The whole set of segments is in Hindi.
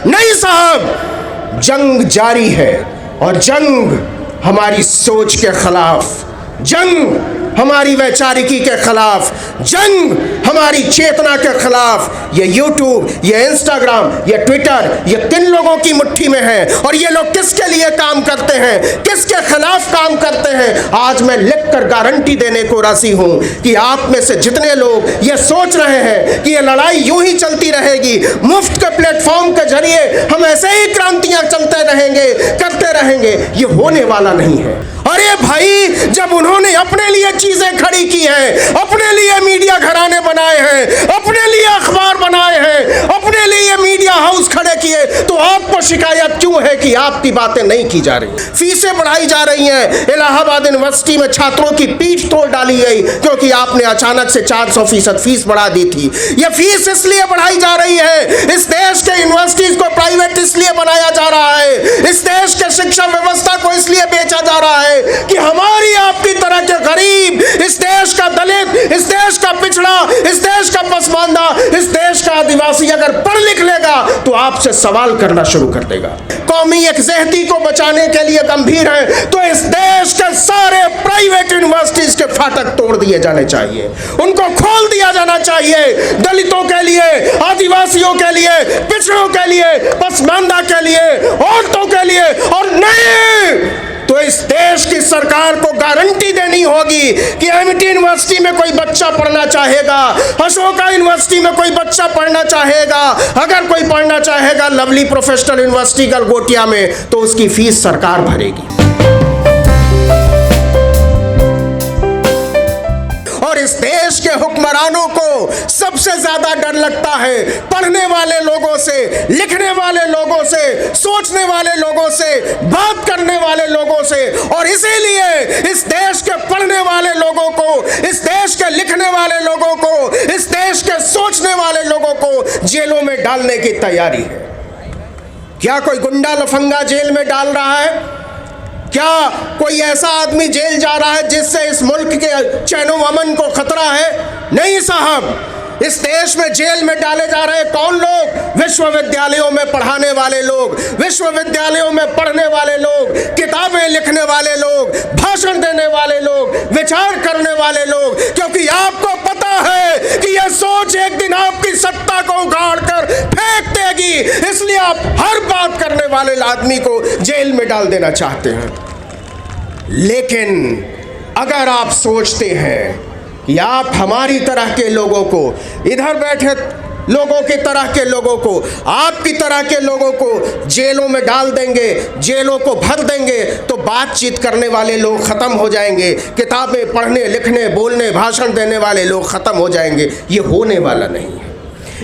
नहीं साहब, जंग जारी है और जंग हमारी सोच के खिलाफ, जंग हमारी वैचारिकी के खिलाफ, जंग हमारी चेतना के खिलाफ। ये यूट्यूब, ये इंस्टाग्राम, ये ट्विटर, ये किन लोगों की मुट्ठी में है और ये लोग किसके लिए काम करते हैं, किसके खिलाफ काम करते हैं? आज मैं लिखकर गारंटी देने को राजी हूं कि आप में से जितने लोग ये सोच रहे हैं कि ये लड़ाई यूं ही चलती रहेगी, मुफ्त के प्लेटफॉर्म के जरिए हम ऐसे ही क्रांतियां चलते रहेंगे, करते रहेंगे, ये होने वाला नहीं है। अरे भाई, जब उन्होंने अपने लिए चीजें खड़ी की हैं, अपने लिए मीडिया घराने बनाए हैं, अपने लिए अखबार बनाए हैं, अपने लिए मीडिया हाउस खड़े किए, तो आपको शिकायत क्यों है कि आपकी बातें नहीं की जा रही? फीसें बढ़ाई जा रही हैं। इलाहाबाद यूनिवर्सिटी में छात्रों की पीठ तोड़ डाली गई क्योंकि आपने अचानक से 400% फीस बढ़ा दी थी। यह फीस इसलिए बढ़ाई जा रही है, इस देश के यूनिवर्सिटीज को प्राइवेट इसलिए बनाया जा रहा है, इस देश के शिक्षा व्यवस्था को इसलिए बेचा जा रहा है कि हमारी आपकी तरह के गरीब, इस देश का दलित, इस देश का पिछड़ा, इस देश का पसमानदा, इस देश का आदिवासी अगर पढ़ लिख लेगा तो आपसे सवाल करना शुरू कर देगा। कौमी यकजहती को बचाने के लिए गंभीर है तो इस देश के सारे प्राइवेट यूनिवर्सिटीज के फाटक तोड़ दिए जाने चाहिए, उनको खोल दिया जाना चाहिए। दलितों के लिए, आदिवासियों के लिए, पिछड़ों के लिए, पसमानदा के लिए, औरतों के लिए, और नहीं तो इस देश की सरकार को गारंटी देनी होगी कि एमटी यूनिवर्सिटी में कोई बच्चा पढ़ना चाहेगा, अशोका यूनिवर्सिटी में कोई बच्चा पढ़ना चाहेगा, अगर कोई पढ़ना चाहेगा लवली प्रोफेशनल यूनिवर्सिटी गलगोटिया में, तो उसकी फीस सरकार भरेगी। और इस देश के हुक्मरानों को सबसे ज्यादा डर लगता है पढ़ने वाले लोगों से, लिखने वाले लोगों से, सोचने वाले लोगों से, बात करने वाले लोगों से। और इसीलिए इस देश के पढ़ने वाले लोगों को, इस देश के लिखने वाले लोगों को, इस देश के सोचने वाले लोगों को जेलों में डालने की तैयारी है। क्या कोई गुंडा लफंगा जेल में डाल रहा है? क्या कोई ऐसा आदमी जेल जा रहा है जिससे इस मुल्क के चैनो अमन को खतरा है? नहीं साहब, इस देश में जेल में डाले जा रहे कौन लोग? विश्वविद्यालयों में पढ़ाने वाले लोग, विश्वविद्यालयों में पढ़ने वाले लोग, किताबें लिखने वाले लोग, भाषण देने वाले लोग, विचार करने वाले लोग। क्योंकि आपको पता है कि यह सोच एक दिन आपकी सत्ता को उखाड़ कर फेंक देगी, इसलिए आप हर बात करने वाले आदमी को जेल में डाल देना चाहते हैं। लेकिन अगर आप सोचते हैं कि आप हमारी तरह के लोगों को, इधर बैठे लोगों की तरह के लोगों को, आपकी तरह के लोगों को जेलों में डाल देंगे, जेलों को भर देंगे, तो बातचीत करने वाले लोग ख़त्म हो जाएंगे, किताबें पढ़ने, लिखने, बोलने, भाषण देने वाले लोग ख़त्म हो जाएंगे। ये होने वाला नहीं है,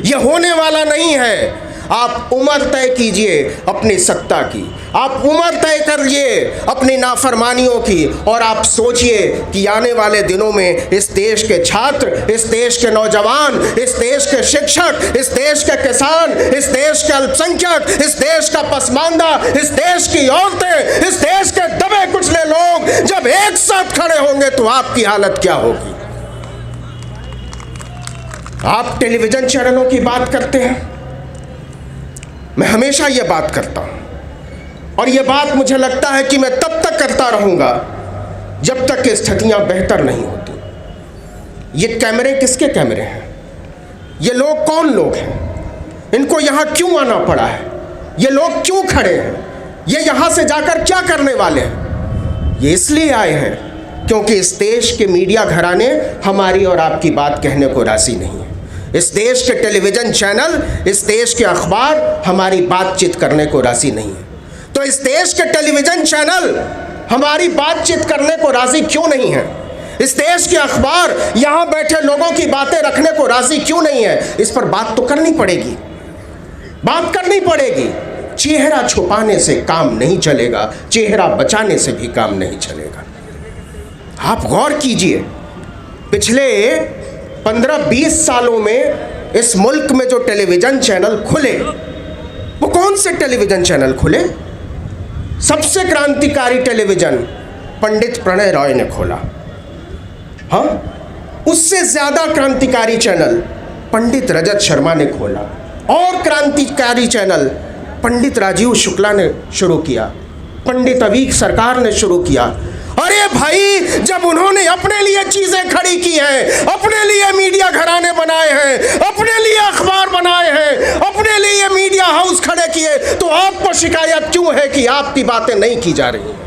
ये होने वाला नहीं है। आप उम्र तय कीजिए अपनी सत्ता की, आप उम्र तय करिए अपनी नाफरमानियों की, और आप सोचिए कि आने वाले दिनों में इस देश के छात्र, इस देश के नौजवान, इस देश के शिक्षक, इस देश के किसान, इस देश के अल्पसंख्यक, इस देश का पसमानदा, इस देश की औरतें, इस देश के दबे कुचले लोग जब एक साथ खड़े होंगे तो आपकी हालत क्या होगी? आप टेलीविजन चैनलों की बात करते हैं, मैं हमेशा ये बात करता हूं और ये बात मुझे लगता है कि मैं तब तक करता रहूंगा जब तक कि स्थितियां बेहतर नहीं होती। ये कैमरे किसके कैमरे हैं? ये लोग कौन लोग हैं? इनको यहां क्यों आना पड़ा है? ये लोग क्यों खड़े हैं? ये यहां से जाकर क्या करने वाले हैं? ये इसलिए आए हैं क्योंकि इस देश के मीडिया घराने हमारी और आपकी बात कहने को राजी नहीं है। इस देश के टेलीविज़न चैनल, इस देश के अखबार हमारी बातचीत करने को राजी नहीं है। तो इस देश के टेलीविज़न चैनल हमारी बातचीत करने को राजी क्यों नहीं है? इस देश के अखबार यहाँ बैठे लोगों की बातें रखने को राजी क्यों नहीं है? इस पर बात तो करनी पड़ेगी, बात करनी पड़ेगी। चेहरा छुपाने से काम नहीं चलेगा, चेहरा बचाने से भी काम नहीं चलेगा। आप गौर कीजिए, पिछले 15-20 सालों में इस मुल्क में जो टेलीविज़न चैनल खुले, वो कौन से टेलीविज़न चैनल खुले? सबसे क्रांतिकारी टेलीविज़न पंडित प्रणय रॉय ने खोला। हाँ, उससे ज़्यादा क्रांतिकारी चैनल पंडित रजत शर्मा ने खोला, और क्रांतिकारी चैनल पंडित राजीव शुक्ला ने शुरू किया, पंडित अवीक सरकार ने शुरू किया। अरे भाई, जब उन्होंने अपने लिए चीजें खड़ी की हैं, अपने लिए मीडिया घराने बनाए हैं, अपने लिए अखबार बनाए हैं, अपने लिए मीडिया हाउस खड़े किए, तो आपको शिकायत क्यों है कि आपकी बातें नहीं की जा रही हैं?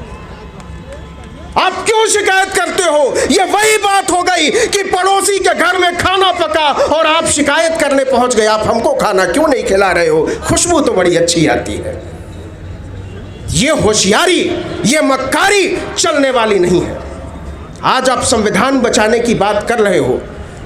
आप क्यों शिकायत करते हो? ये वही बात हो गई कि पड़ोसी के घर में खाना पका और आप शिकायत करने पहुंच गए, आप हमको खाना क्यों नहीं खिला रहे हो? खुशबू तो बड़ी अच्छी आती है। ये होशियारी, ये मक्कारी चलने वाली नहीं है। आज आप संविधान बचाने की बात कर रहे हो,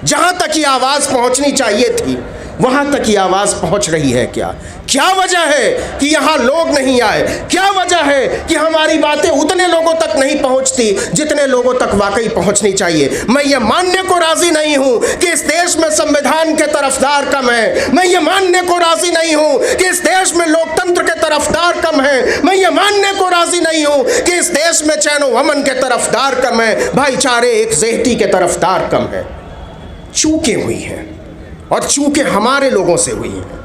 जहां तक ये आवाज पहुंचनी चाहिए थी वहां तक ये आवाज पहुंच रही है क्या? क्या वजह है कि यहां लोग नहीं आए? क्या वजह है कि हमारी बातें उतने लोगों तक नहीं पहुंचती जितने लोगों तक वाकई पहुंचनी चाहिए? मैं ये मानने को राजी नहीं हूं कि इस देश में संविधान के तरफदार कम है। मैं ये मानने को राजी नहीं हूं कि इस देश में लोकतंत्र के तरफदार कम है। मैं ये मानने को राजी नहीं हूं कि इस देश में चैन व अमन के तरफदार कम है, भाईचारे एकजुटता के तरफदार कम है। चूकें हुई हैं और चूकें हमारे लोगों से हुई हैं,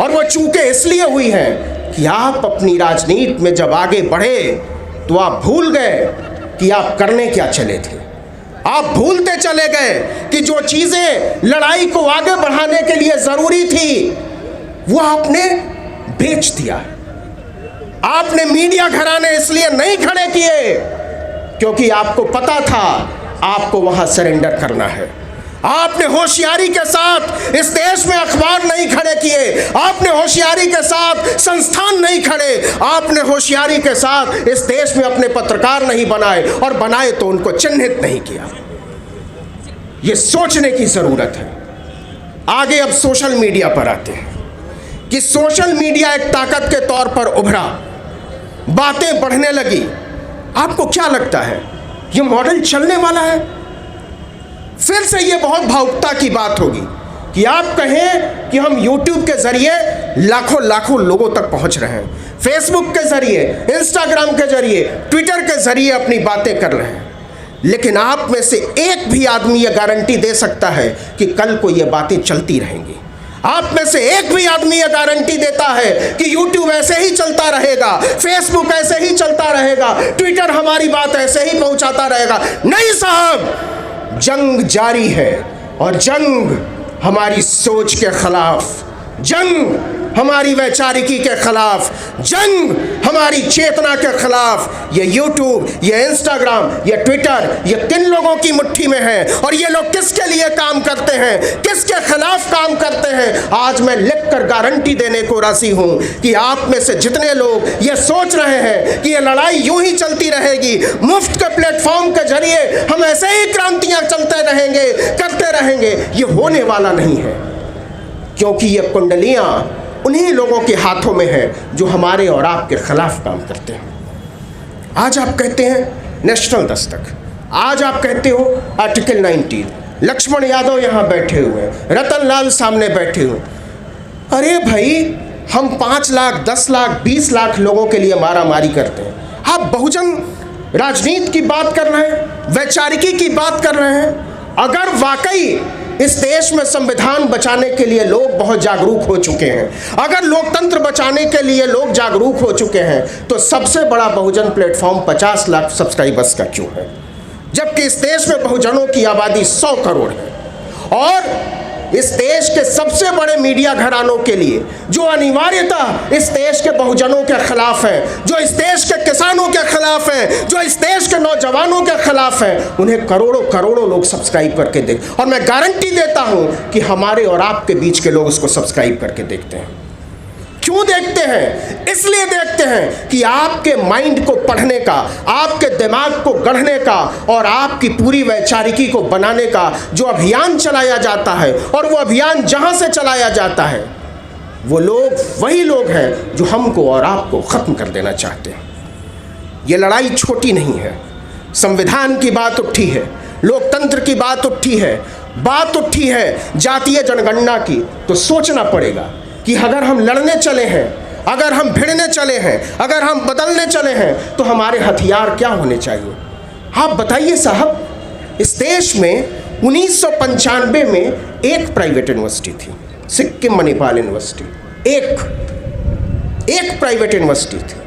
और वो चूकें इसलिए हुई हैं कि आप अपनी राजनीति में जब आगे बढ़े तो आप भूल गए कि आप करने क्या चले थे। आप भूलते चले गए कि जो चीज़ें लड़ाई को आगे बढ़ाने के लिए ज़रूरी थी वो आपने बेच दिया। आपने मीडिया घराने इसलिए नहीं खड़े किए क्योंकि आपको पता था आपको वहाँ सरेंडर करना है। आपने होशियारी के साथ इस देश में अखबार नहीं खड़े किए, आपने होशियारी के साथ संस्थान नहीं खड़े, आपने होशियारी के साथ इस देश में अपने पत्रकार नहीं बनाए, और बनाए तो उनको चिन्हित नहीं किया। ये सोचने की जरूरत है। आगे अब सोशल मीडिया पर आते हैं कि सोशल मीडिया एक ताकत के तौर पर उभरा, बातें बढ़ने लगी। आपको क्या लगता है ये मॉडल चलने वाला है? फिर से ये बहुत भावुकता की बात होगी कि आप कहें कि हम YouTube के जरिए लाखों लाखों लोगों तक पहुंच रहे हैं, फेसबुक के जरिए, इंस्टाग्राम के जरिए, ट्विटर के जरिए अपनी बातें कर रहे हैं, लेकिन आप में से एक भी आदमी ये गारंटी दे सकता है कि कल को ये बातें चलती रहेंगी? आप में से एक भी आदमी ये गारंटी देता है कि YouTube ऐसे ही चलता रहेगा, फेसबुक ऐसे ही चलता रहेगा, ट्विटर हमारी बात ऐसे ही पहुंचाता रहेगा? नहीं साहब, जंग जारी है, और जंग हमारी सोच के खिलाफ, जंग हमारी वैचारिकी के खिलाफ, जंग हमारी चेतना के खिलाफ। ये यूट्यूब, ये इंस्टाग्राम, ये ट्विटर, ये किन लोगों की मुट्ठी में है, और ये लोग किसके लिए काम करते हैं, किसके खिलाफ काम करते हैं? आज मैं लिखकर गारंटी देने को राजी हूं कि आप में से जितने लोग ये सोच रहे हैं कि ये लड़ाई यूं ही चलती रहेगी, मुफ्त के प्लेटफॉर्म के जरिए हम ऐसे ही क्रांतियां चलते रहेंगे, करते रहेंगे, ये होने वाला नहीं है। क्योंकि ये कुंडलियां उन्हीं लोगों के हाथों में है जो हमारे और आपके खिलाफ काम करते हैं। आज आप कहते हैं नेशनल दस्तक, आज आप कहते हो आर्टिकल 19, लक्ष्मण यादव यहाँ बैठे हुए, रतन लाल सामने बैठे हुए। अरे भाई, हम 5 लाख, 10 लाख, 20 लाख लोगों के लिए मारामारी करते हैं, आप बहुजन राजनीति की बात कर रहे हैं, वैचारिकी की बात कर रहे हैं। अगर वाकई इस देश में संविधान बचाने के लिए लोग बहुत जागरूक हो चुके हैं, अगर लोकतंत्र बचाने के लिए लोग जागरूक हो चुके हैं, तो सबसे बड़ा बहुजन प्लेटफॉर्म 50 लाख सब्सक्राइबर्स का क्यों है? जबकि इस देश में बहुजनों की आबादी 100 करोड़ है, और इस देश के सबसे बड़े मीडिया घरानों के लिए, जो अनिवार्यतः इस देश के बहुजनों के खिलाफ हैं, जो इस देश के किसानों के खिलाफ हैं, जो इस देश के नौजवानों के खिलाफ हैं, उन्हें करोड़ों करोड़ों लोग सब्सक्राइब करके देख, और मैं गारंटी देता हूं कि हमारे और आपके बीच के लोग उसको सब्सक्राइब करके देखते हैं। क्यों देखते हैं? इसलिए देखते हैं कि आपके माइंड को पढ़ने का, आपके दिमाग को गढ़ने का, और आपकी पूरी वैचारिकी को बनाने का जो अभियान चलाया जाता है, और वो अभियान जहां से चलाया जाता है, वो लोग वही लोग हैं जो हमको और आपको खत्म कर देना चाहते हैं। ये लड़ाई छोटी नहीं है। संविधान की बात उठी है, लोकतंत्र की बात उठी है, बात उठी है जातीय जनगणना की, तो सोचना पड़ेगा कि अगर हम लड़ने चले हैं, अगर हम भिड़ने चले हैं, अगर हम बदलने चले हैं, तो हमारे हथियार क्या होने चाहिए? आप बताइए साहब, इस देश में 1995 में एक प्राइवेट यूनिवर्सिटी थी, सिक्किम मणिपाल यूनिवर्सिटी, एक। एक प्राइवेट यूनिवर्सिटी थी।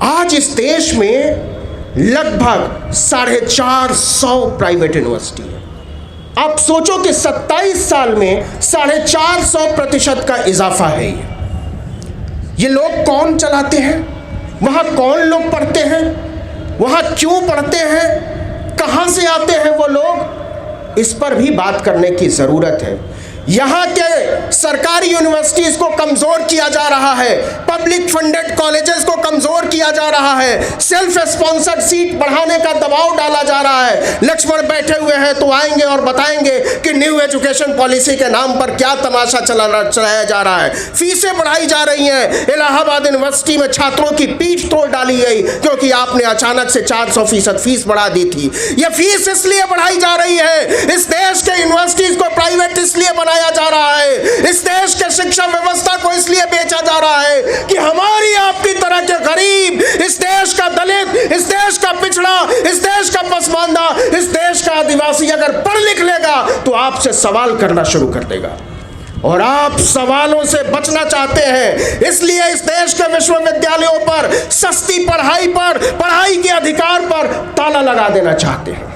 आज इस देश में लगभग 450 प्राइवेट यूनिवर्सिटी है। आप सोचो कि 27 साल में 450% का इजाफा है। ये लोग कौन चलाते हैं, वहाँ कौन लोग पढ़ते हैं, वहाँ क्यों पढ़ते हैं, कहाँ से आते हैं वो लोग, इस पर भी बात करने की ज़रूरत है। यहाँ के सरकारी यूनिवर्सिटीज़ को कमज़ोर किया जा रहा है, पब्लिक फंडेड कॉलेजेस को कमज़ोर किया जा रहा है, सेल्फ स्पॉन्सर्ड सीट बढ़ाने का दबाव डाला जा रहा है। लक्ष्मण बैठे हुए हैं तो आएंगे और बताएंगे कि न्यू एजुकेशन पॉलिसी के नाम पर क्या तमाशा चलाया जा रहा है। फीसें बढ़ाई जा रही हैं। इलाहाबाद यूनिवर्सिटी में छात्रों की पीठ तोड़ डाली गई क्योंकि आपने अचानक से 400% फीस बढ़ा दी थी। यह फीस इसलिए बढ़ाई जा रही है, इस देश के यूनिवर्सिटीज़ को प्राइवेट इसलिए बनाया जा रहा है, इस देश के शिक्षा व्यवस्था को इसलिए बेचा जा रहा है कि हमारी आपकी तरह के गरीब, इस देश का दलित, इस देश का पिछड़ा, इस देश का पसमानदा, इस देश का आदिवासी अगर पढ़ लिख लेगा तो आपसे सवाल करना शुरू कर देगा। और आप सवालों से बचना चाहते हैं, इसलिए इस देश के विश्वविद्यालयों पर, सस्ती पढ़ाई पर, पढ़ाई के अधिकार पर ताला लगा देना चाहते हैं।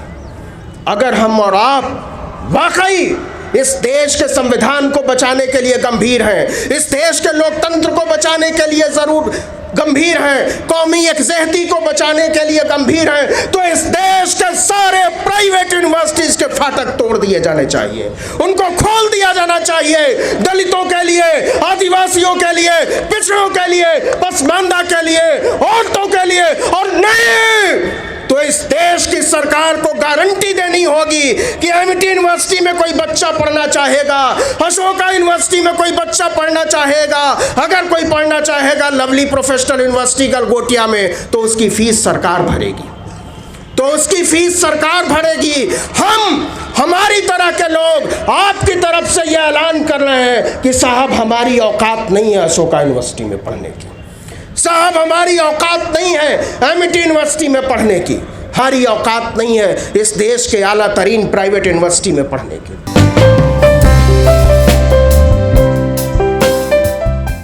अगर हम और आप वाकई इस देश के संविधान को बचाने के लिए गंभीर हैं, इस देश के लोकतंत्र को बचाने के लिए जरूर गंभीर हैं, कौमी यकजहती को बचाने के लिए गंभीर हैं, तो इस देश के सारे प्राइवेट यूनिवर्सिटीज के फाटक तोड़ दिए जाने चाहिए, उनको खोल दिया जाना चाहिए। दलितों के लिए, आदिवासियों के लिए, पिछड़ों के लिए, पसमानदा के लिए, औरतों के लिए, और नहीं तो इस देश की सरकार को गारंटी देनी होगी कि एमिटी यूनिवर्सिटी में कोई बच्चा पढ़ना चाहेगा, अशोका यूनिवर्सिटी में कोई बच्चा पढ़ना चाहेगा, अगर कोई पढ़ना चाहेगा लवली प्रोफेशनल यूनिवर्सिटी गलगोटिया में, तो उसकी फीस सरकार भरेगी, तो उसकी फीस सरकार भरेगी। हमारी तरह के लोग आपकी तरफ से यह ऐलान कर रहे हैं कि साहब हमारी औकात नहीं है अशोका यूनिवर्सिटी में पढ़ने की, साहब हमारी औकात नहीं है एमिटी यूनिवर्सिटी में पढ़ने की, हमारी औकात नहीं है इस देश के आला तरीन प्राइवेट यूनिवर्सिटी में पढ़ने की।